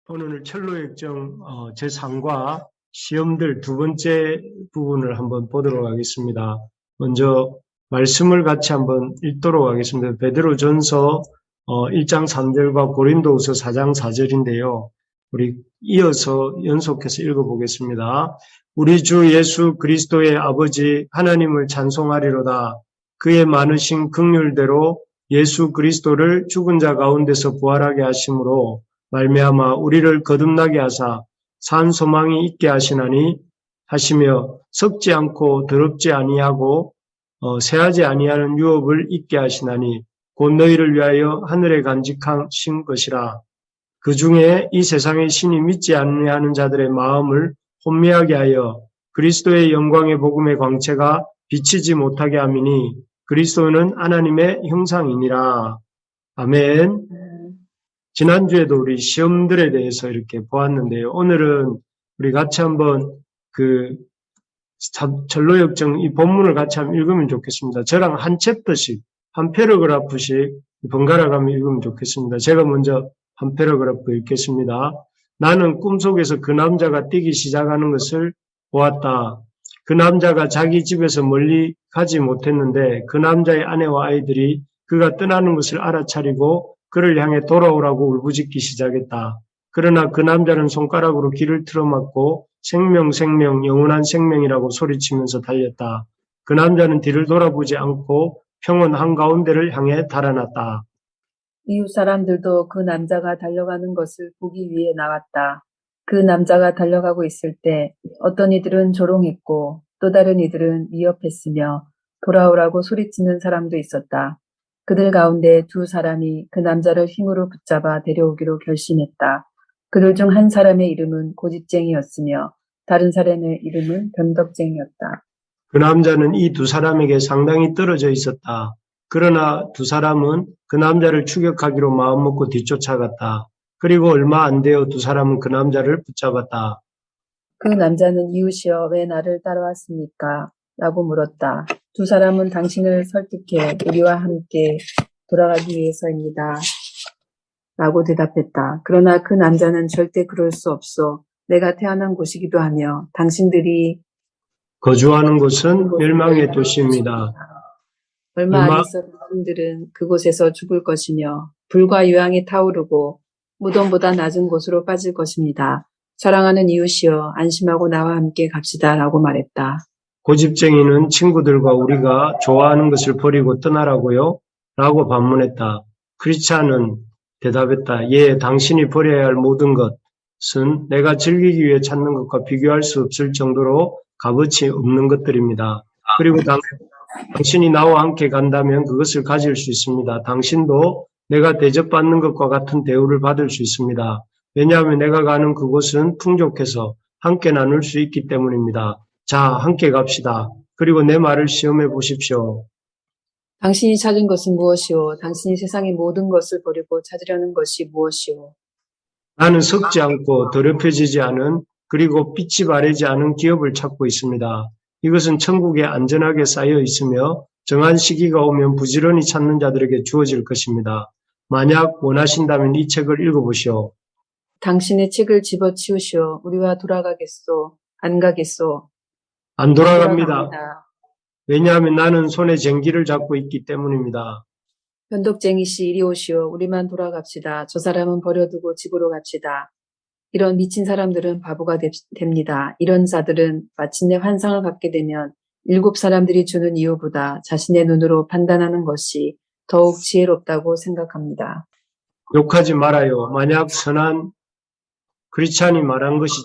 오늘 철로역정 제3과 시험들 두 번째 부분을 한번 보도록 하겠습니다. 먼저 말씀을 같이 한번 읽도록 하겠습니다. 베드로전서 1장 3절과 고린도후서 4장 4절인데요. 우리 이어서 연속해서 읽어보겠습니다. 우리 주 예수 그리스도의 아버지 하나님을 찬송하리로다. 그의 많으신 긍휼대로 예수 그리스도를 죽은 자 가운데서 부활하게 하심으로 말미암아 우리를 거듭나게 하사 산 소망이 있게 하시나니 하시며 썩지 않고 더럽지 아니하고 새하지 아니하는 유업을 있게 하시나니 곧 너희를 위하여 하늘에 간직하신 것이라. 그 중에 이 세상의 신이 믿지 아니하는 자들의 마음을 혼미하게 하여 그리스도의 영광의 복음의 광채가 비치지 못하게 함이니 그리스도는 하나님의 형상이니라. 아멘. 지난주에도 우리 시험들에 대해서 이렇게 보았는데요. 오늘은 우리 같이 한번 전로역정 이 본문을 같이 한번 읽으면 좋겠습니다. 저랑 한 챕터씩, 한 패러그래프씩 번갈아 가며 읽으면 좋겠습니다. 제가 먼저 한 패러그래프 읽겠습니다. 나는 꿈속에서 그 남자가 뛰기 시작하는 것을 보았다. 그 남자가 자기 집에서 멀리 가지 못했는데 그 남자의 아내와 아이들이 그가 떠나는 것을 알아차리고 그를 향해 돌아오라고 울부짖기 시작했다. 그러나 그 남자는 손가락으로 귀를 틀어막고 생명, 영원한 생명이라고 소리치면서 달렸다. 그 남자는 뒤를 돌아보지 않고 평원 한가운데를 향해 달아났다. 이웃 사람들도 그 남자가 달려가는 것을 보기 위해 나왔다. 그 남자가 달려가고 있을 때 어떤 이들은 조롱했고 또 다른 이들은 위협했으며 돌아오라고 소리치는 사람도 있었다. 그들 가운데 두 사람이 그 남자를 힘으로 붙잡아 데려오기로 결심했다. 그들 중 한 사람의 이름은 고집쟁이였으며 다른 사람의 이름은 변덕쟁이였다. 그 남자는 이 두 사람에게 상당히 떨어져 있었다. 그러나 두 사람은 그 남자를 추격하기로 마음먹고 뒤쫓아갔다. 그리고 얼마 안 되어 두 사람은 그 남자를 붙잡았다. 그 남자는 이웃이여 왜 나를 따라왔습니까? 라고 물었다. 두 사람은 당신을 설득해 우리와 함께 돌아가기 위해서입니다. 라고 대답했다. 그러나 그 남자는 절대 그럴 수 없소. 내가 태어난 곳이기도 하며 당신들이 거주하는 곳은 멸망의 도시입니다. 얼마 안 있어 당신들은 그곳에서 죽을 것이며 불과 유황이 타오르고 무덤보다 낮은 곳으로 빠질 것입니다. 사랑하는 이웃이여 안심하고 나와 함께 갑시다 라고 말했다. 고집쟁이는 친구들과 우리가 좋아하는 것을 버리고 떠나라고요? 라고 반문했다. 크리스찬은 대답했다. 예, 당신이 버려야 할 모든 것은 내가 즐기기 위해 찾는 것과 비교할 수 없을 정도로 값어치 없는 것들입니다. 그리고 당신이 나와 함께 간다면 그것을 가질 수 있습니다. 당신도 내가 대접받는 것과 같은 대우를 받을 수 있습니다. 왜냐하면 내가 가는 그곳은 풍족해서 함께 나눌 수 있기 때문입니다. 자, 함께 갑시다. 그리고 내 말을 시험해 보십시오. 당신이 찾은 것은 무엇이오? 당신이 세상의 모든 것을 버리고 찾으려는 것이 무엇이오? 나는 썩지 않고 더럽혀지지 않은 그리고 빛이 바래지 않은 기업을 찾고 있습니다. 이것은 천국에 안전하게 쌓여 있으며 정한 시기가 오면 부지런히 찾는 자들에게 주어질 것입니다. 만약 원하신다면 이 책을 읽어보시오. 당신의 책을 집어치우시오. 우리와 돌아가겠소? 안 가겠소? 안 돌아갑니다. 왜냐하면 나는 손에 쟁기를 잡고 있기 때문입니다. 변덕쟁이씨 이리 오시오. 우리만 돌아갑시다. 저 사람은 버려두고 집으로 갑시다. 이런 미친 사람들은 바보가 됩니다. 이런 자들은 마침내 환상을 갖게 되면 7 사람들이 주는 이유보다 자신의 눈으로 판단하는 것이 더욱 지혜롭다고 생각합니다. 욕하지 말아요. 만약 선한 크리스찬이 말한 것이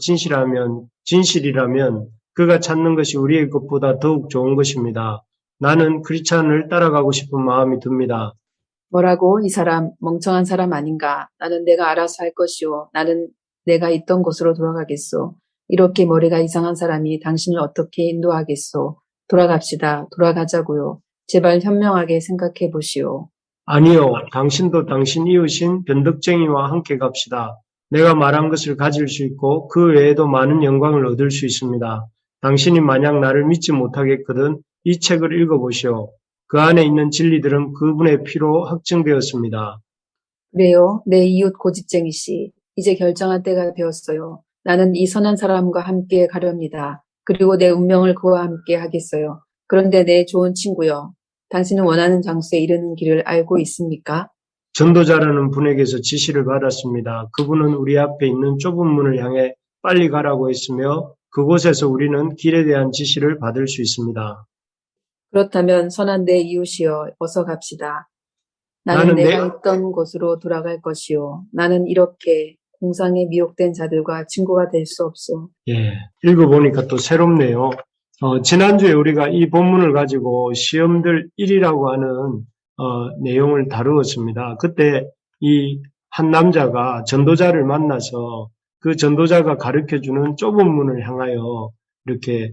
진실이라면 그가 찾는 것이 우리의 것보다 더욱 좋은 것입니다. 나는 크리스찬을 따라가고 싶은 마음이 듭니다. 뭐라고? 이 사람 멍청한 사람 아닌가? 나는 내가 알아서 할 것이오. 나는 내가 있던 곳으로 돌아가겠소. 이렇게 머리가 이상한 사람이 당신을 어떻게 인도하겠소? 돌아갑시다. 돌아가자고요. 제발 현명하게 생각해 보시오. 아니요. 당신도 당신 이웃인 변덕쟁이와 함께 갑시다. 내가 말한 것을 가질 수 있고 그 외에도 많은 영광을 얻을 수 있습니다. 당신이 만약 나를 믿지 못하겠거든 이 책을 읽어보시오. 그 안에 있는 진리들은 그분의 피로 확증되었습니다. 그래요? 내 이웃 고집쟁이씨. 이제 결정할 때가 되었어요. 나는 이 선한 사람과 함께 가렵니다. 그리고 내 운명을 그와 함께 하겠어요. 그런데 내 좋은 친구요. 당신은 원하는 장소에 이르는 길을 알고 있습니까? 전도자라는 분에게서 지시를 받았습니다. 그분은 우리 앞에 있는 좁은 문을 향해 빨리 가라고 했으며 그곳에서 우리는 길에 대한 지시를 받을 수 있습니다. 그렇다면 선한 내 이웃이여 어서 갑시다. 나는 나는 내가 있던 곳으로 돌아갈 것이요. 나는 이렇게 공상에 미혹된 자들과 친구가 될 수 없소. 예, 읽어보니까 또 새롭네요. 지난주에 우리가 이 본문을 가지고 시험들 1이라고 하는 내용을 다루었습니다. 그때 이 한 남자가 전도자를 만나서 그 전도자가 가르쳐주는 좁은 문을 향하여 이렇게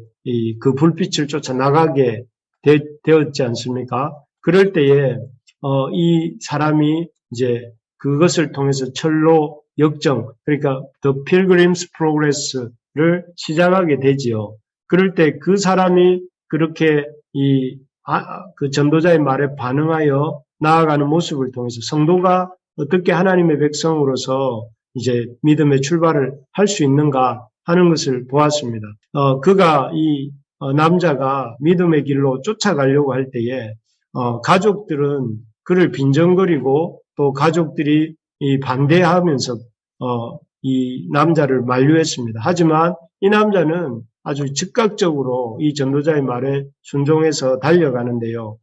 그 불빛을 쫓아 나가게 되었지 않습니까? 그럴 때에 이 사람이 이제 그것을 통해서 철로 역정, 그러니까 The Pilgrim's Progress를 시작하게 되지요. 그럴 때 그 사람이 그렇게 그 전도자의 말에 반응하여 나아가는 모습을 통해서 성도가 어떻게 하나님의 백성으로서 이제 믿음의 출발을 할 수 있는가 하는 것을 보았습니다. 그가 남자가 믿음의 길로 쫓아가려고 할 때에 가족들은 그를 빈정거리고 또 가족들이 반대하면서 이 남자를 만류했습니다. 하지만 이 남자는 아주 즉각적으로 이 전도자의 말에 순종해서 달려가는데요.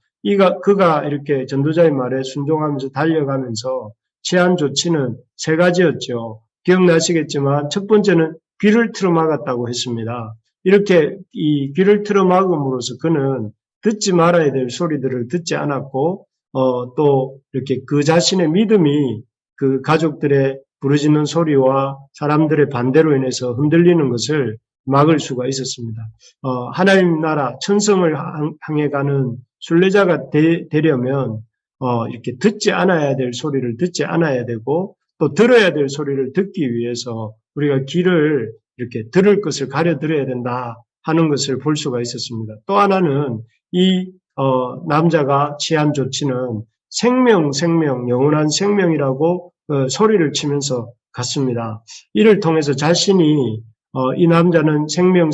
그가 이렇게 전도자의 말에 순종하면서 달려가면서 취한 조치는 세 가지였죠. 기억나시겠지만 첫 번째는 귀를 틀어막았다고 했습니다. 이렇게 이 귀를 틀어막음으로써 그는 듣지 말아야 될 소리들을 듣지 않았고 또 이렇게 그 자신의 믿음이 그 가족들의 부르짖는 소리와 사람들의 반대로 인해서 흔들리는 것을 막을 수가 있었습니다. 하나님 나라 천성을 향해 가는 순례자가 되려면 이렇게 듣지 않아야 될 소리를 듣지 않아야 되고 또 들어야 될 소리를 듣기 위해서 우리가 귀를 이렇게 들을 것을 가려 들어야 된다 하는 것을 볼 수가 있었습니다. 또 하나는 이 남자가 취한 조치는 생명, 영원한 생명이라고 소리를 치면서 갔습니다. 이를 통해서 자신이 이 남자는 생명,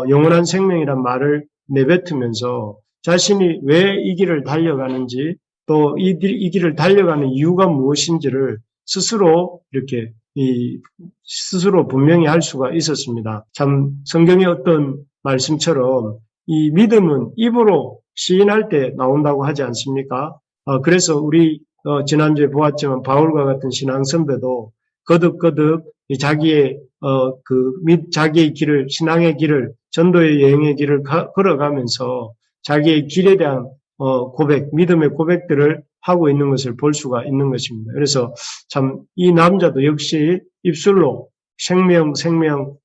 영원한 생명이란 말을 내뱉으면서 자신이 왜 이 길을 달려가는지 또 이 길을 달려가는 이유가 무엇인지를 스스로 이렇게 스스로 분명히 할 수가 있었습니다. 참 성경의 어떤 말씀처럼 이 믿음은 입으로 시인할 때 나온다고 하지 않습니까? 그래서 우리 지난주에 보았지만 바울과 같은 신앙 선배도 거듭 자기의 자기의 길을 신앙의 길을 전도의 여행의 길을 걸어가면서 자기의 길에 대한 고백, 믿음의 고백들을 하고 있는 것을 볼 수가 있는 것입니다. 그래서 참 이 남자도 역시 입술로 생명,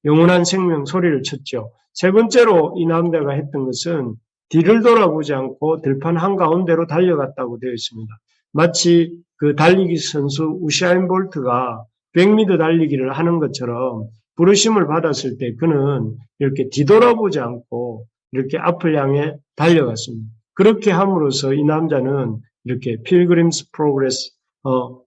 영원한 생명 소리를 쳤죠. 세 번째로 이 남자가 했던 것은 뒤를 돌아보지 않고 들판 한가운데로 달려갔다고 되어 있습니다. 마치 그 달리기 선수 우사인 볼트가 100m 달리기를 하는 것처럼 부르심을 받았을 때 그는 이렇게 뒤돌아보지 않고 이렇게 앞을 향해 달려갔습니다. 그렇게 함으로써 이 남자는 이렇게 필그림스 프로그레스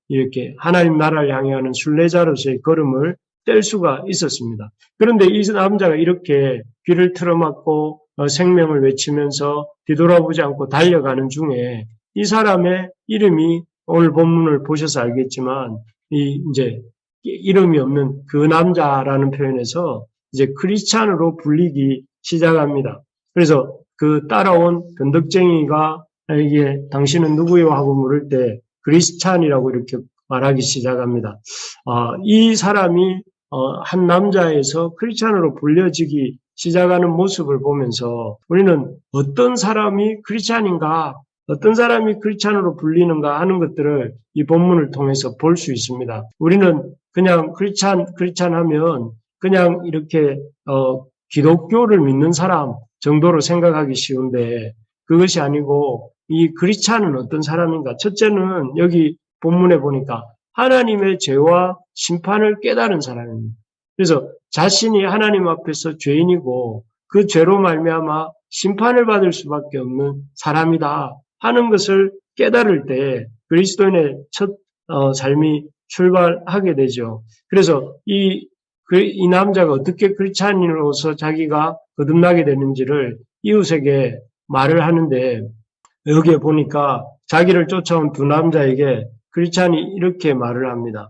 이렇게 하나님 나라를 향해 가는 순례자로서의 걸음을 뗄 수가 있었습니다. 그런데 이 남자가 이렇게 귀를 틀어막고 생명을 외치면서 뒤돌아보지 않고 달려가는 중에 이 사람의 이름이 오늘 본문을 보셔서 알겠지만 이제 이름이 없는 그 남자라는 표현에서 이제 크리스찬으로 불리기 시작합니다. 그래서 그 따라온 변덕쟁이가 이게 당신은 누구요 하고 물을 때 크리스찬이라고 이렇게 말하기 시작합니다. 이 사람이 한 남자에서 크리스찬으로 불려지기 시작하는 모습을 보면서 우리는 어떤 사람이 크리스찬인가, 어떤 사람이 크리스찬으로 불리는가 하는 것들을 이 본문을 통해서 볼 수 있습니다. 우리는 그냥 크리스찬 하면 그냥 이렇게 기독교를 믿는 사람 정도로 생각하기 쉬운데 그것이 아니고 이 크리스찬은 어떤 사람인가? 첫째는 여기 본문에 보니까 하나님의 죄와 심판을 깨달은 사람입니다. 그래서 자신이 하나님 앞에서 죄인이고 그 죄로 말미암아 심판을 받을 수밖에 없는 사람이다 하는 것을 깨달을 때 그리스도인의 첫 삶이 출발하게 되죠. 그래서 이 남자가 어떻게 크리스찬으로서 자기가 거듭나게 되는지를 이웃에게 말을 하는데, 여기에 보니까 자기를 쫓아온 두 남자에게 크리스찬이 이렇게 말을 합니다.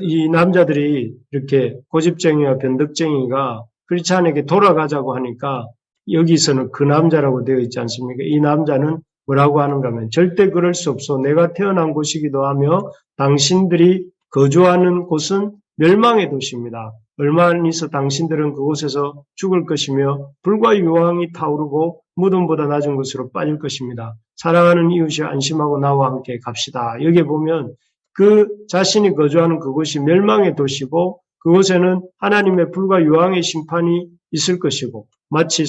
이 남자들이 이렇게 고집쟁이와 변덕쟁이가 크리스찬에게 돌아가자고 하니까 여기서는 그 남자라고 되어 있지 않습니까? 이 남자는 뭐라고 하는가 하면 절대 그럴 수 없어. 내가 태어난 곳이기도 하며 당신들이 거주하는 곳은 멸망의 도시입니다. 얼마 안 있어 당신들은 그곳에서 죽을 것이며 불과 유황이 타오르고 무덤보다 낮은 곳으로 빠질 것입니다. 사랑하는 이웃이 안심하고 나와 함께 갑시다. 여기에 보면 그 자신이 거주하는 그곳이 멸망의 도시고 그곳에는 하나님의 불과 유황의 심판이 있을 것이고 마치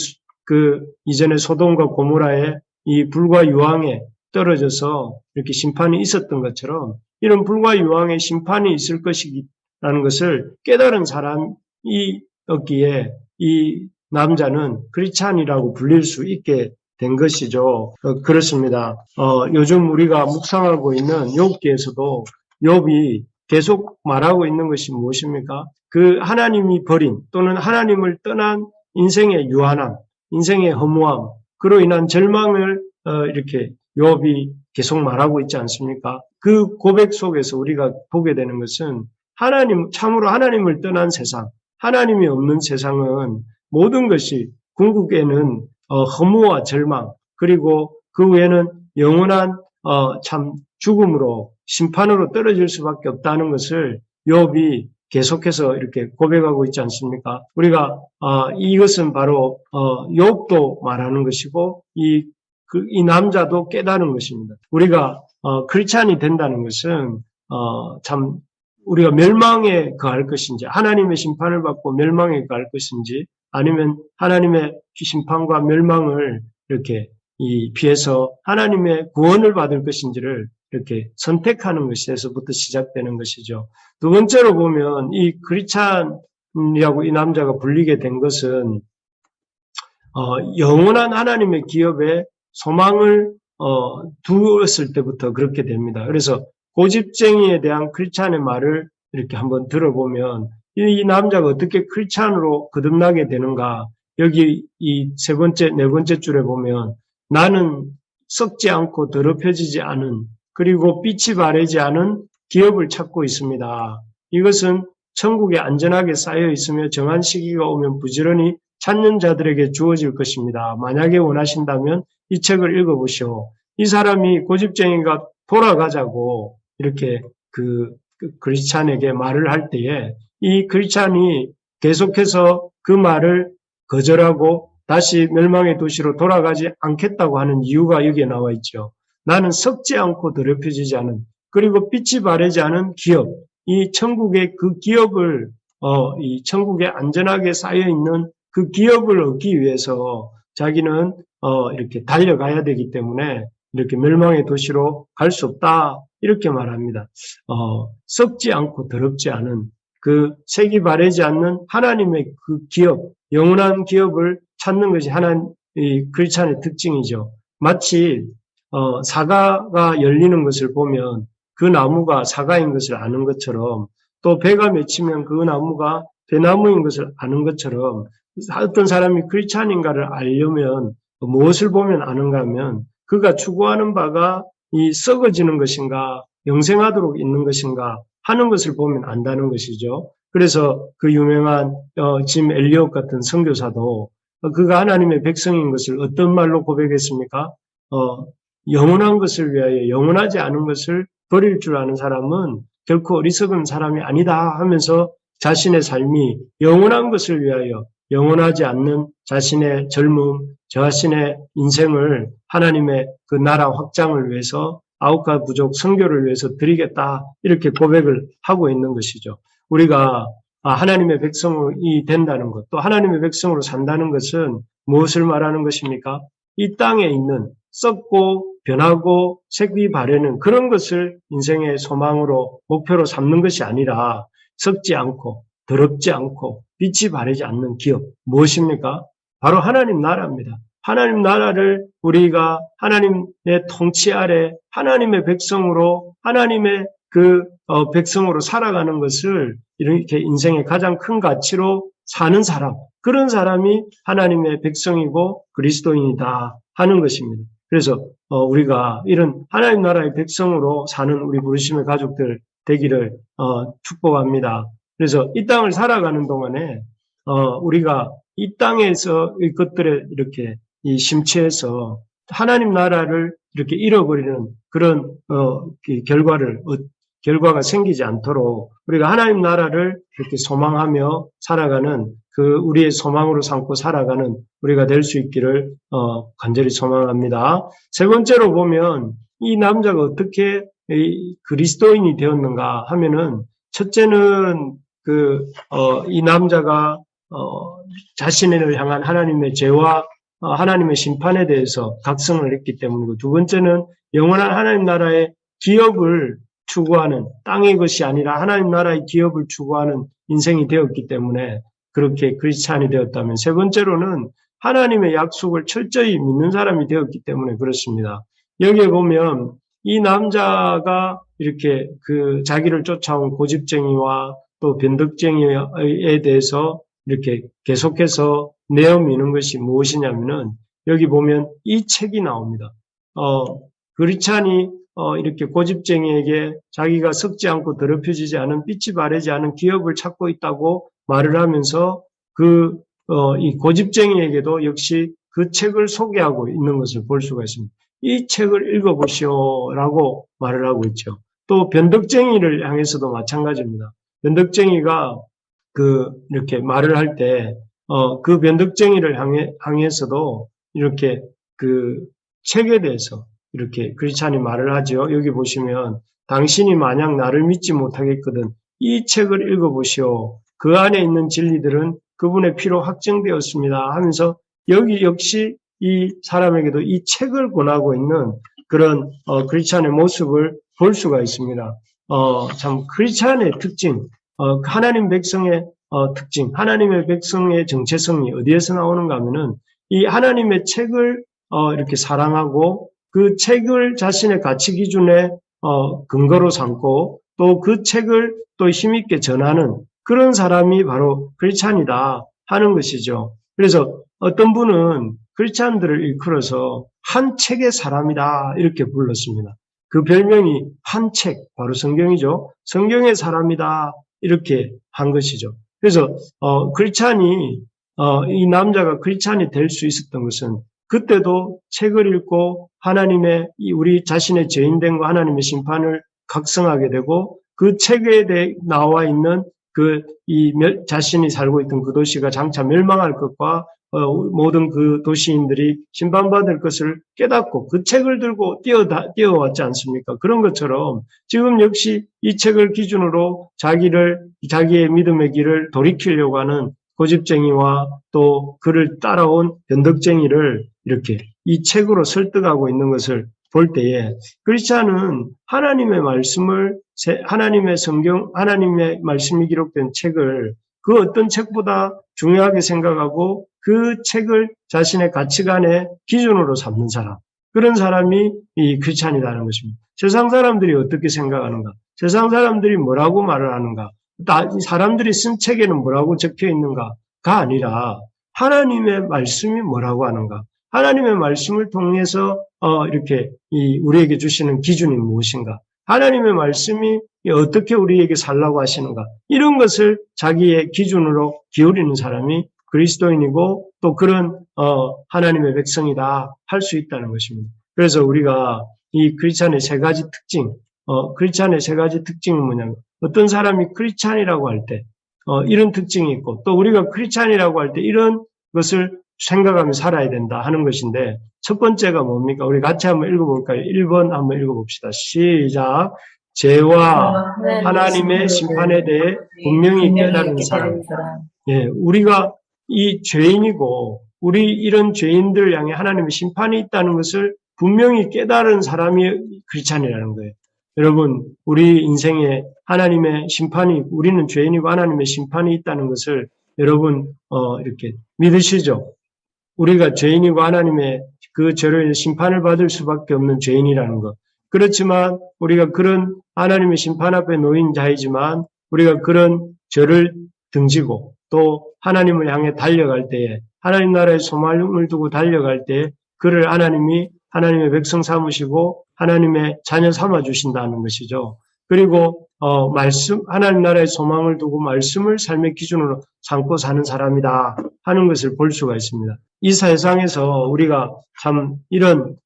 그 이전에 소돔과 고모라의 이 불과 유황에 떨어져서 이렇게 심판이 있었던 것처럼 이런 불과 유황의 심판이 있을 것이라는 것을 깨달은 사람이 없기에 이 남자는 크리스찬이라고 불릴 수 있게 된 것이죠. 그렇습니다. 요즘 우리가 묵상하고 있는 욥기에서도 욥이 계속 말하고 있는 것이 무엇입니까? 그 하나님이 버린 또는 하나님을 떠난 인생의 유한함, 인생의 허무함, 그로 인한 절망을 이렇게 욥이 계속 말하고 있지 않습니까? 그 고백 속에서 우리가 보게 되는 것은 참으로 하나님을 떠난 세상, 하나님이 없는 세상은 모든 것이 궁극에는 허무와 절망, 그리고 그 외에는 영원한 참 죽음으로 심판으로 떨어질 수밖에 없다는 것을 욥이 계속해서 이렇게 고백하고 있지 않습니까? 우리가 이것은 바로 욥도 말하는 것이고 이 남자도 깨달은 것입니다. 우리가 크리스찬이 된다는 것은 참 우리가 멸망에 거할 것인지 하나님의 심판을 받고 멸망에 거할 것인지 아니면 하나님의 심판과 멸망을 이렇게 피해서 하나님의 구원을 받을 것인지를 이렇게 선택하는 것에서부터 시작되는 것이죠. 두 번째로 보면 이 크리스찬이라고 이 남자가 불리게 된 것은 영원한 하나님의 기업에 소망을 두었을 때부터 그렇게 됩니다. 그래서 고집쟁이에 대한 크리스찬의 말을 이렇게 한번 들어보면 이 남자가 어떻게 크리스찬으로 거듭나게 되는가? 여기 이 세 번째, 네 번째 줄에 보면 나는 썩지 않고 더럽혀지지 않은 그리고 빛이 바래지 않은 기업을 찾고 있습니다. 이것은 천국에 안전하게 쌓여 있으며 정한 시기가 오면 부지런히 찾는 자들에게 주어질 것입니다. 만약에 원하신다면 이 책을 읽어보시오. 이 사람이 고집쟁이가 돌아가자고 이렇게 그 크리스찬에게 말을 할 때에 이 크리스찬이 계속해서 그 말을 거절하고 다시 멸망의 도시로 돌아가지 않겠다고 하는 이유가 여기에 나와 있죠. 나는 썩지 않고 더럽혀지지 않은 그리고 빛이 바래지 않은 기업, 이 천국의 그 기업을 이 천국에 안전하게 쌓여 있는 그 기업을 얻기 위해서 자기는 이렇게 달려가야 되기 때문에 이렇게 멸망의 도시로 갈 수 없다 이렇게 말합니다. 썩지 않고 더럽지 않은 그 색이 바래지 않는 하나님의 그 기업, 영원한 기업을 찾는 것이 이 크리스찬의 특징이죠. 마치 사과가 열리는 것을 보면 그 나무가 사과인 것을 아는 것처럼 또 배가 맺히면 그 나무가 배나무인 것을 아는 것처럼 어떤 사람이 크리스찬인가를 알려면 무엇을 보면 아는가 하면 그가 추구하는 바가 이 썩어지는 것인가 영생하도록 있는 것인가 하는 것을 보면 안다는 것이죠. 그래서 그 유명한 짐 엘리엇 같은 선교사도 그가 하나님의 백성인 것을 어떤 말로 고백했습니까? 영원한 것을 위하여 영원하지 않은 것을 버릴 줄 아는 사람은 결코 어리석은 사람이 아니다 하면서 자신의 삶이 영원한 것을 위하여 영원하지 않는 자신의 젊음, 자신의 인생을 하나님의 그 나라 확장을 위해서 아홉가 부족 선교를 위해서 드리겠다 이렇게 고백을 하고 있는 것이죠. 우리가 하나님의 백성이 된다는 것, 또 하나님의 백성으로 산다는 것은 무엇을 말하는 것입니까? 이 땅에 있는 썩고 변하고 색이 바래는 그런 것을 인생의 소망으로 목표로 삼는 것이 아니라 썩지 않고 더럽지 않고 빛이 바래지 않는 기업 무엇입니까? 바로 하나님 나라입니다. 하나님 나라를 우리가 하나님의 통치 아래 하나님의 백성으로 하나님의 백성으로 살아가는 것을 이렇게 인생의 가장 큰 가치로 사는 사람, 그런 사람이 하나님의 백성이고 그리스도인이다 하는 것입니다. 그래서 우리가 이런 하나님 나라의 백성으로 사는 우리 부르심의 가족들 되기를 축복합니다. 그래서 이 땅을 살아가는 동안에 우리가 이 땅에서 이 것들에 이렇게 심취해서 하나님 나라를 이렇게 잃어버리는 그런 결과가 생기지 않도록 우리가 하나님 나라를 이렇게 소망하며 살아가는 우리의 소망으로 삼고 살아가는 우리가 될 수 있기를 간절히 소망합니다. 세 번째로 보면 이 남자가 어떻게 그리스도인이 되었는가 하면은 첫째는 이 남자가 자신을 향한 하나님의 죄와 하나님의 심판에 대해서 각성을 했기 때문이고, 두 번째는 영원한 하나님 나라의 기업을 추구하는, 땅의 것이 아니라 하나님 나라의 기업을 추구하는 인생이 되었기 때문에 그렇게 크리스찬이 되었다면, 세 번째로는 하나님의 약속을 철저히 믿는 사람이 되었기 때문에 그렇습니다. 여기에 보면 이 남자가 이렇게 자기를 쫓아온 고집쟁이와 또 변덕쟁이에 대해서 이렇게 계속해서 내어미는 것이 무엇이냐면은, 여기 보면 이 책이 나옵니다. 크리스찬이 이렇게 고집쟁이에게 자기가 썩지 않고 더럽혀지지 않은, 빛이 바래지 않은 기업을 찾고 있다고 말을 하면서 이 고집쟁이에게도 역시 그 책을 소개하고 있는 것을 볼 수가 있습니다. 이 책을 읽어보시오라고 말을 하고 있죠. 또 변덕쟁이를 향해서도 마찬가지입니다. 변덕쟁이가 이렇게 말을 할 때, 그 변덕쟁이를 향해서도 이렇게 책에 대해서 이렇게 크리스찬이 말을 하죠. 여기 보시면, 당신이 만약 나를 믿지 못하겠거든 이 책을 읽어보시오. 그 안에 있는 진리들은 그분의 피로 확증되었습니다 하면서 여기 역시 이 사람에게도 이 책을 권하고 있는 그런 크리스찬의 모습을 볼 수가 있습니다. 참 크리스찬의 특징, 하나님 백성의 특징, 하나님의 백성의 정체성이 어디에서 나오는가 하면은 이 하나님의 책을 이렇게 사랑하고 그 책을 자신의 가치 기준의 근거로 삼고 또 그 책을 또 힘있게 전하는 그런 사람이 바로 크리스찬이다 하는 것이죠. 그래서 어떤 분은 크리스찬들을 일컬어서 한 책의 사람이다 이렇게 불렀습니다. 그 별명이 한 책, 바로 성경이죠. 성경의 사람이다 이렇게 한 것이죠. 그래서 크리스찬이 이 남자가 크리스찬이 될 수 있었던 것은 그때도 책을 읽고 하나님의 우리 자신의 죄인됨과 하나님의 심판을 각성하게 되고, 그 책에 대해 나와 있는 자신이 살고 있던 그 도시가 장차 멸망할 것과 모든 그 도시인들이 심판받을 것을 깨닫고 그 책을 들고 뛰어왔지 않습니까? 그런 것처럼 지금 역시 이 책을 기준으로 자기의 믿음의 길을 돌이키려고 하는 고집쟁이와 또 그를 따라온 변덕쟁이를 이렇게 이 책으로 설득하고 있는 것을 볼 때에, 크리스찬은 하나님의 말씀을, 하나님의 성경, 하나님의 말씀이 기록된 책을 그 어떤 책보다 중요하게 생각하고 그 책을 자신의 가치관의 기준으로 삼는 사람, 그런 사람이 이 크리스찬이라는 것입니다. 세상 사람들이 어떻게 생각하는가? 세상 사람들이 뭐라고 말을 하는가? 사람들이 쓴 책에는 뭐라고 적혀 있는가가 아니라 하나님의 말씀이 뭐라고 하는가? 하나님의 말씀을 통해서 이렇게 우리에게 주시는 기준이 무엇인가? 하나님의 말씀이 어떻게 우리에게 살라고 하시는가? 이런 것을 자기의 기준으로 기울이는 사람이 그리스도인이고 또 그런 하나님의 백성이다 할 수 있다는 것입니다. 그래서 우리가 이 크리스찬의 세 가지 특징, 크리스찬의 세 가지 특징은 뭐냐면, 어떤 사람이 크리스찬이라고 할 때 이런 특징이 있고, 또 우리가 크리스찬이라고 할 때 이런 것을 생각하며 살아야 된다 하는 것인데, 첫 번째가 뭡니까? 우리 같이 한번 읽어볼까요? 1번 한번 읽어봅시다. 시작. 죄와 하나님의 심판에 대해 분명히 깨달은 사람. 예, 우리가 이 죄인이고 우리 이런 죄인들 향해 하나님의 심판이 있다는 것을 분명히 깨달은 사람이 크리스찬이라는 거예요. 여러분, 우리 인생에 하나님의 심판이, 우리는 죄인이고 하나님의 심판이 있다는 것을 여러분 이렇게 믿으시죠? 우리가 죄인이고 하나님의 그 죄로 인해 심판을 받을 수밖에 없는 죄인이라는 것, 그렇지만 우리가 그런 하나님의 심판 앞에 놓인 자이지만 우리가 그런 죄를 등지고 또 하나님을 향해 달려갈 때에 하나님 나라의 소망을 두고 달려갈 때에 그를 하나님이 하나님의 백성 삼으시고 하나님의 자녀 삼아 주신다는 것이죠. 그리고 하나님 나라의 소망을 두고 말씀을 삶의 기준으로 삼고 사는 사람이다 하는 것을 볼 수가 있습니다. 이 세상에서 우리가 참 이런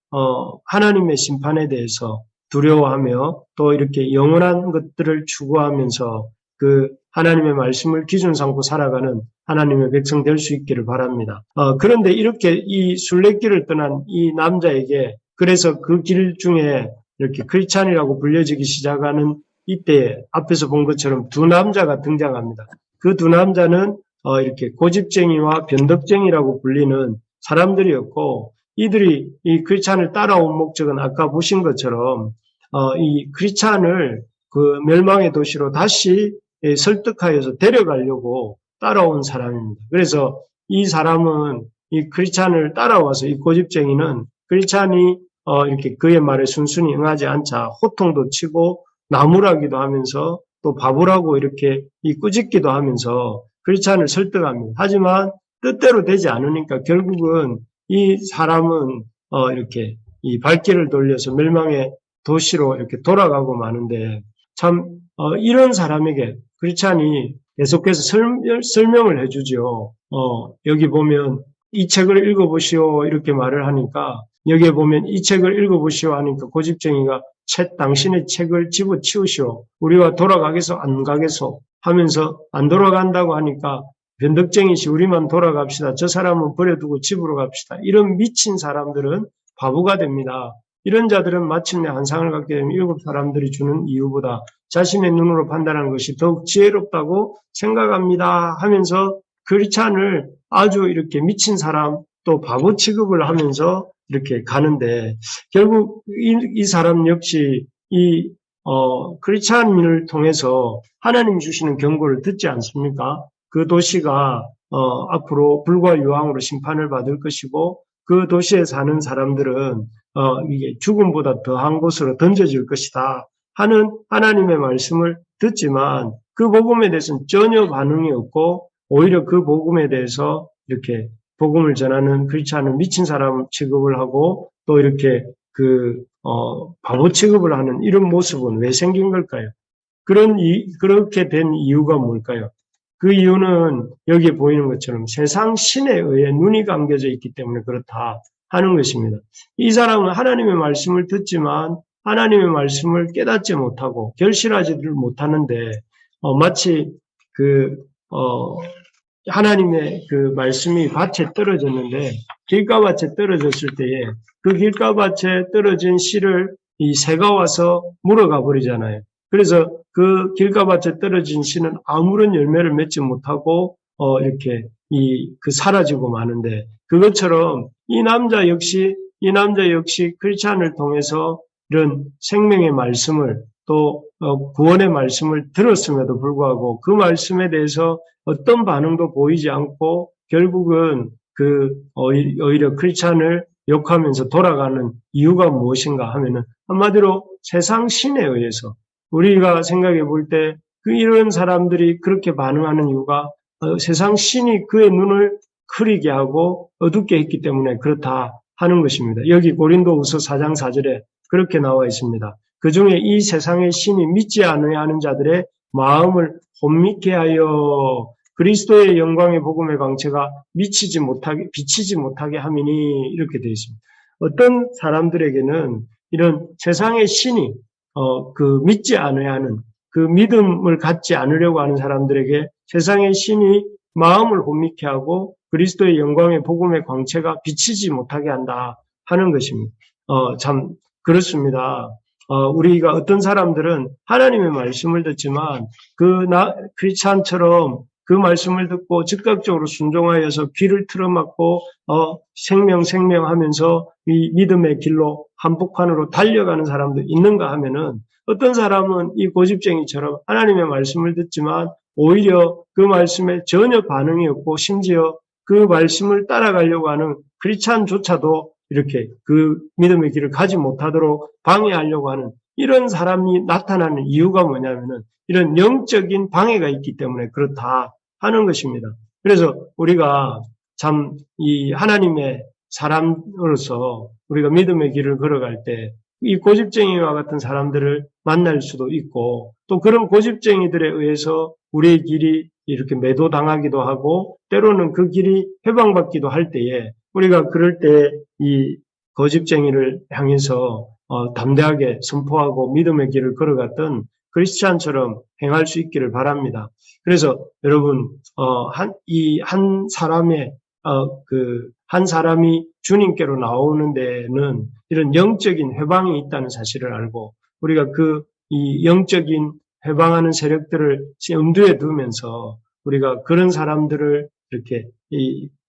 하나님의 심판에 대해서 두려워하며 또 이렇게 영원한 것들을 추구하면서 그 하나님의 말씀을 기준 삼고 살아가는 하나님의 백성 될 수 있기를 바랍니다. 그런데 이렇게 이 순례길을 떠난 이 남자에게 그래서 그 길 중에 이렇게 크리스찬이라고 불려지기 시작하는 이때 앞에서 본 것처럼 두 남자가 등장합니다. 그 두 남자는 이렇게 고집쟁이와 변덕쟁이라고 불리는 사람들이었고 이들이 이 크리스찬을 따라온 목적은 아까 보신 것처럼 이 크리스찬을 그 멸망의 도시로 다시 설득하여서 데려가려고 따라온 사람입니다. 그래서 이 사람은 이 크리스찬을 따라와서 이 고집쟁이는 크리스찬이 이렇게 그의 말에 순순히 응하지 않자 호통도 치고 나무라기도 하면서 또 바보라고 이렇게 이 꾸짖기도 하면서 크리스찬을 설득합니다. 하지만 뜻대로 되지 않으니까 결국은 이 사람은 이렇게 이 발길을 돌려서 멸망의 도시로 이렇게 돌아가고 마는데 참 이런 사람에게 크리스찬이 계속해서 설명을 해주죠. 여기 보면 이 책을 읽어보시오 이렇게 말을 하니까 여기에 보면 이 책을 읽어보시오 하니까 고집쟁이가 당신의 책을 집어치우시오. 우리와 돌아가겠소 안 가겠소 하면서 안 돌아간다고 하니까 변덕쟁이시 우리만 돌아갑시다. 저 사람은 버려두고 집으로 갑시다. 이런 미친 사람들은 바보가 됩니다. 이런 자들은 마침내 한상을 갖게 되면 일곱 사람들이 주는 이유보다 자신의 눈으로 판단하는 것이 더욱 지혜롭다고 생각합니다 하면서 크리스찬을 아주 이렇게 미친 사람 또 바보 취급을 하면서 이렇게 가는데 결국 이 사람 역시 이 크리스찬을 통해서 하나님 주시는 경고를 듣지 않습니까? 그 도시가 앞으로 불과 유황으로 심판을 받을 것이고 그 도시에 사는 사람들은 이게 죽음보다 더한 곳으로 던져질 것이다 하는 하나님의 말씀을 듣지만 그 복음에 대해서는 전혀 반응이 없고 오히려 그 복음에 대해서 이렇게 복음을 전하는 크리스찬은 미친 사람 취급을 하고 또 이렇게 바보 취급을 하는 이런 모습은 왜 생긴 걸까요? 그렇게 된 이유가 뭘까요? 그 이유는 여기에 보이는 것처럼 세상 신에 의해 눈이 감겨져 있기 때문에 그렇다 하는 것입니다. 이 사람은 하나님의 말씀을 듣지만 하나님의 말씀을 깨닫지 못하고 결실하지를 못하는데 마치 하나님의 그 말씀이 밭에 떨어졌는데 길가밭에 떨어졌을 때에 그 길가밭에 떨어진 씨를 이 새가 와서 물어가 버리잖아요. 그래서 그 길가밭에 떨어진 씨는 아무런 열매를 맺지 못하고 이렇게 사라지고 마는데 그것처럼 이 남자 역시 크리스찬을 통해서 이런 생명의 말씀을 또 구원의 말씀을 들었음에도 불구하고 그 말씀에 대해서 어떤 반응도 보이지 않고 결국은 오히려 크리스찬을 욕하면서 돌아가는 이유가 무엇인가 하면은 한마디로 세상 신에 의해서 우리가 생각해 볼 때 이런 사람들이 그렇게 반응하는 이유가 세상 신이 그의 눈을 흐리게 하고 어둡게 했기 때문에 그렇다 하는 것입니다. 여기 고린도후서 4장 4절에 그렇게 나와 있습니다. 그중에 이 세상의 신이 믿지 않으려 하는 자들의 마음을 혼미케 하여 그리스도의 영광의 복음의 광채가 비치지 못하게 함이니 이렇게 되어 있습니다. 어떤 사람들에게는 이런 세상의 신이 믿지 않아야 하는 그 믿음을 갖지 않으려고 하는 사람들에게 세상의 신이 마음을 혼미케 하고 그리스도의 영광의 복음의 광채가 비치지 못하게 한다 하는 것입니다. 참 그렇습니다. 우리가 어떤 사람들은 하나님의 말씀을 듣지만 크리스찬처럼 그 말씀을 듣고 즉각적으로 순종하여서 귀를 틀어막고 생명 하면서 이 믿음의 길로 한복판으로 달려가는 사람도 있는가 하면은 어떤 사람은 이 고집쟁이처럼 하나님의 말씀을 듣지만 오히려 그 말씀에 전혀 반응이 없고 심지어 그 말씀을 따라가려고 하는 크리스찬조차도 이렇게 그 믿음의 길을 가지 못하도록 방해하려고 하는 이런 사람이 나타나는 이유가 뭐냐면은 이런 영적인 방해가 있기 때문에 그렇다 하는 것입니다. 그래서 우리가 참 이 하나님의 사람으로서 우리가 믿음의 길을 걸어갈 때 이 고집쟁이와 같은 사람들을 만날 수도 있고 또 그런 고집쟁이들에 의해서 우리의 길이 이렇게 매도당하기도 하고 때로는 그 길이 해방받기도 할 때에 우리가 그럴 때 이 고집쟁이를 향해서 담대하게 선포하고 믿음의 길을 걸어갔던 크리스찬처럼 행할 수 있기를 바랍니다. 그래서 여러분 한 사람의 한 사람이 주님께로 나오는 데는 이런 영적인 회방이 있다는 사실을 알고 우리가 이 영적인 회방하는 세력들을 염두에 두면서 우리가 그런 사람들을 이렇게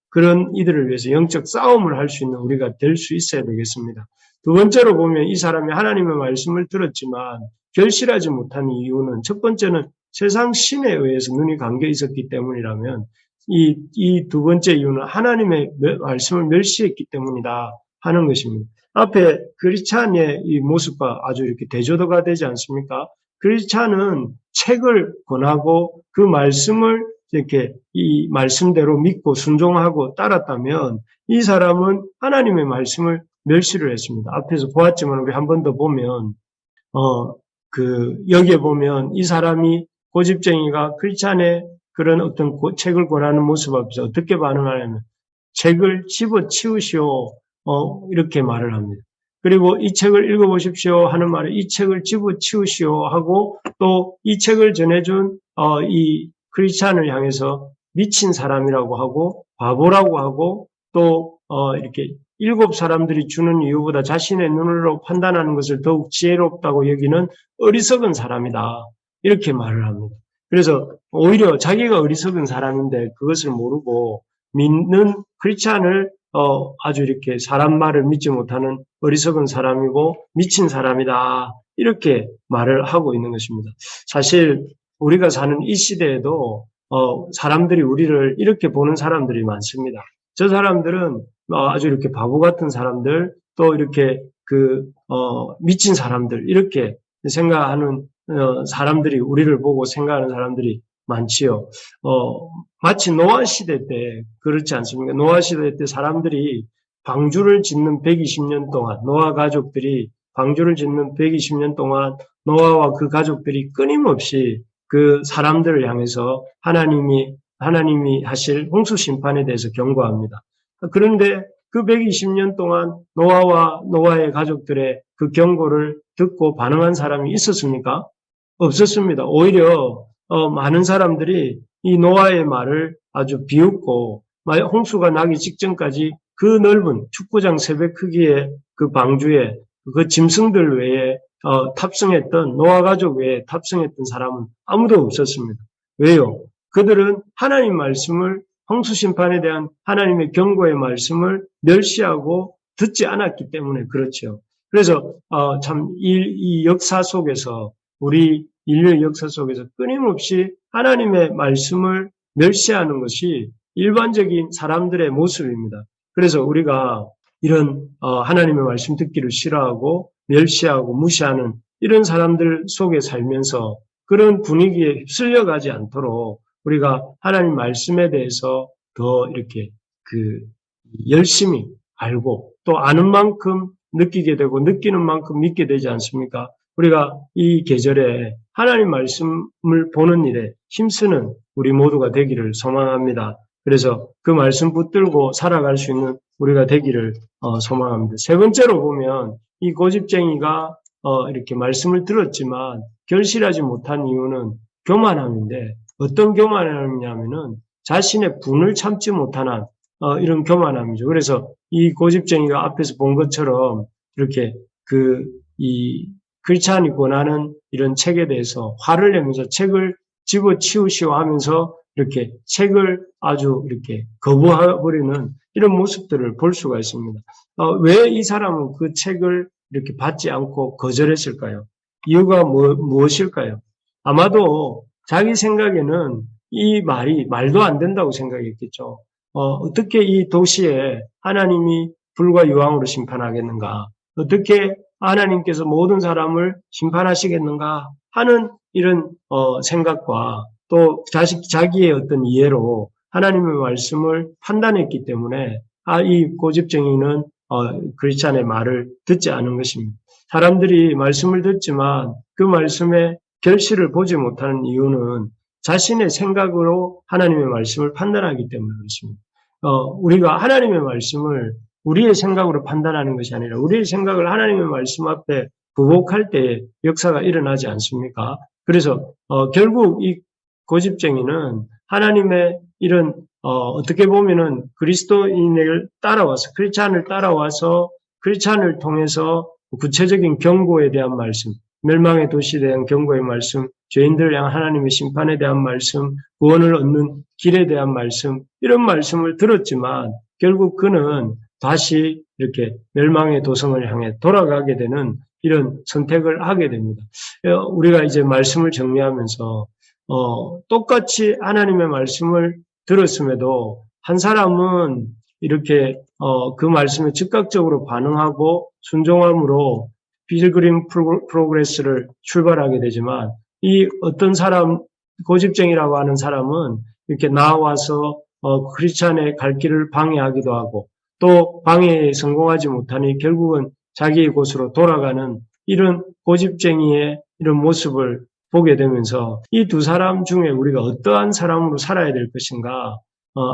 그런 이들을 위해서 영적 싸움을 할 수 있는 우리가 될 수 있어야 되겠습니다. 두 번째로 보면 이 사람이 하나님의 말씀을 들었지만 결실하지 못한 이유는 첫 번째는 세상 신에 의해서 눈이 감겨 있었기 때문이라면 이 두 번째 이유는 하나님의 말씀을 멸시했기 때문이다 하는 것입니다. 앞에 크리스찬의 이 모습과 아주 이렇게 대조도가 되지 않습니까? 크리스찬은 책을 권하고 그 말씀을 이렇게 이 말씀대로 믿고 순종하고 따랐다면 이 사람은 하나님의 말씀을 멸시를 했습니다. 앞에서 보았지만 우리 한 번 더 보면 여기에 보면 이 사람이 고집쟁이가 크리스찬의 그런 어떤 책을 권하는 모습 앞에서 어떻게 반응하냐면 책을 집어치우시오 이렇게 말을 합니다. 그리고 이 책을 읽어보십시오 하는 말에 이 책을 집어치우시오 하고 또 이 책을 전해준 이 크리스찬을 향해서 미친 사람이라고 하고 바보라고 하고 또 이렇게 일곱 사람들이 주는 이유보다 자신의 눈으로 판단하는 것을 더욱 지혜롭다고 여기는 어리석은 사람이다. 이렇게 말을 합니다. 그래서 오히려 자기가 어리석은 사람인데 그것을 모르고 믿는 크리스찬을 아주 이렇게 사람 말을 믿지 못하는 어리석은 사람이고 미친 사람이다. 이렇게 말을 하고 있는 것입니다. 사실 우리가 사는 이 시대에도 사람들이 우리를 이렇게 보는 사람들이 많습니다. 저 사람들은 아주 이렇게 바보 같은 사람들, 또 이렇게 미친 사람들, 이렇게 생각하는 사람들이 우리를 보고 생각하는 사람들이 많지요. 마치 노아 시대 때 그렇지 않습니까? 노아 시대 때 사람들이 방주를 짓는 120년 동안 노아 가족들이 방주를 짓는 120년 동안 노아와 그 가족들이 끊임없이 그 사람들을 향해서 하나님이 하실 홍수 심판에 대해서 경고합니다. 그런데 그 120년 동안 노아와 노아의 가족들의 그 경고를 듣고 반응한 사람이 있었습니까? 없었습니다. 오히려 많은 사람들이 이 노아의 말을 아주 비웃고 홍수가 나기 직전까지 그 넓은 축구장 3배 크기의 그 방주에 그 짐승들 외에 탑승했던 노아 가족 외에 탑승했던 사람은 아무도 없었습니다. 왜요? 그들은 하나님 말씀을 홍수 심판에 대한 하나님의 경고의 말씀을 멸시하고 듣지 않았기 때문에 그렇죠. 그래서 참 이 역사 속에서 우리 인류의 역사 속에서 끊임없이 하나님의 말씀을 멸시하는 것이 일반적인 사람들의 모습입니다. 그래서 우리가 이런 하나님의 말씀 듣기를 싫어하고 멸시하고 무시하는 이런 사람들 속에 살면서 그런 분위기에 휩쓸려가지 않도록 우리가 하나님 말씀에 대해서 더 이렇게 열심히 알고 또 아는 만큼 느끼게 되고 느끼는 만큼 믿게 되지 않습니까? 우리가 이 계절에 하나님 말씀을 보는 일에 힘쓰는 우리 모두가 되기를 소망합니다. 그래서 그 말씀 붙들고 살아갈 수 있는 우리가 되기를 소망합니다. 세 번째로 보면 이 고집쟁이가 이렇게 말씀을 들었지만 결실하지 못한 이유는 교만함인데 어떤 교만함이냐면은 자신의 분을 참지 못하는 이런 교만함이죠. 그래서 이 고집쟁이가 앞에서 본 것처럼 이렇게 이 크리스찬이 권하는 이런 책에 대해서 화를 내면서 책을 집어치우시오 하면서 이렇게 책을 아주 이렇게 거부해버리는 이런 모습들을 볼 수가 있습니다. 왜 이 사람은 그 책을 이렇게 받지 않고 거절했을까요? 이유가 무엇일까요? 아마도 자기 생각에는 이 말이 말도 안 된다고 생각했겠죠. 어떻게 이 도시에 하나님이 불과 유황으로 심판하겠는가? 어떻게 하나님께서 모든 사람을 심판하시겠는가 하는 이런 생각과 또 자기의 어떤 이해로 하나님의 말씀을 판단했기 때문에 이 고집쟁이는 크리스찬의 말을 듣지 않은 것입니다. 사람들이 말씀을 듣지만 그 말씀의 결실을 보지 못하는 이유는 자신의 생각으로 하나님의 말씀을 판단하기 때문에 그렇습니다. 우리가 하나님의 말씀을 우리의 생각으로 판단하는 것이 아니라 우리의 생각을 하나님의 말씀 앞에 부복할 때 역사가 일어나지 않습니까? 그래서 결국 이 고집쟁이는 하나님의 이런 어떻게 보면은 그리스도인을 따라와서 크리스찬을 따라와서 크리스찬을 통해서 구체적인 경고에 대한 말씀, 멸망의 도시에 대한 경고의 말씀, 죄인들을 향한 하나님의 심판에 대한 말씀, 구원을 얻는 길에 대한 말씀, 이런 말씀을 들었지만 결국 그는 다시 이렇게 멸망의 도성을 향해 돌아가게 되는 이런 선택을 하게 됩니다. 우리가 이제 말씀을 정리하면서 똑같이 하나님의 말씀을 들었음에도 한 사람은 이렇게 그 말씀에 즉각적으로 반응하고 순종함으로 필그림 프로그레스를 출발하게 되지만 이 어떤 사람 고집쟁이라고 하는 사람은 이렇게 나와서 크리스찬의 갈 길을 방해하기도 하고 또 방해에 성공하지 못하니 결국은 자기의 곳으로 돌아가는 이런 고집쟁이의 이런 모습을 보게 되면서 이 두 사람 중에 우리가 어떠한 사람으로 살아야 될 것인가,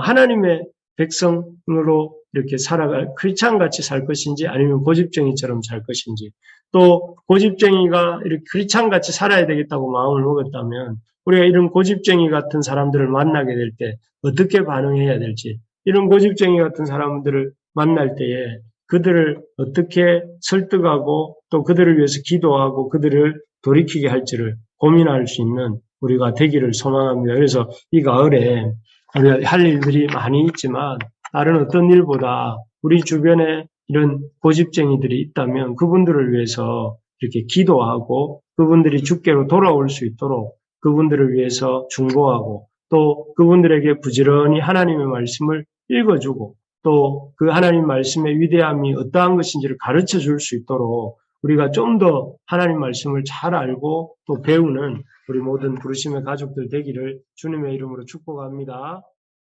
하나님의 백성으로 이렇게 살아갈 크리스찬 같이 살 것인지 아니면 고집쟁이처럼 살 것인지, 또 고집쟁이가 이렇게 크리스찬 같이 살아야 되겠다고 마음을 먹었다면 우리가 이런 고집쟁이 같은 사람들을 만나게 될 때 어떻게 반응해야 될지, 이런 고집쟁이 같은 사람들을 만날 때에 그들을 어떻게 설득하고 또 그들을 위해서 기도하고 그들을 돌이키게 할지를 고민할 수 있는 우리가 되기를 소망합니다. 그래서 이 가을에 우리가 할 일들이 많이 있지만 다른 어떤 일보다 우리 주변에 이런 고집쟁이들이 있다면 그분들을 위해서 이렇게 기도하고 그분들이 주께로 돌아올 수 있도록 그분들을 위해서 중보하고 또 그분들에게 부지런히 하나님의 말씀을 읽어주고 또 그 하나님 말씀의 위대함이 어떠한 것인지를 가르쳐 줄 수 있도록 우리가 좀 더 하나님 말씀을 잘 알고 또 배우는 우리 모든 부르심의 가족들 되기를 주님의 이름으로 축복합니다.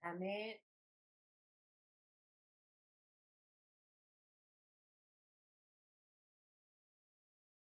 아멘.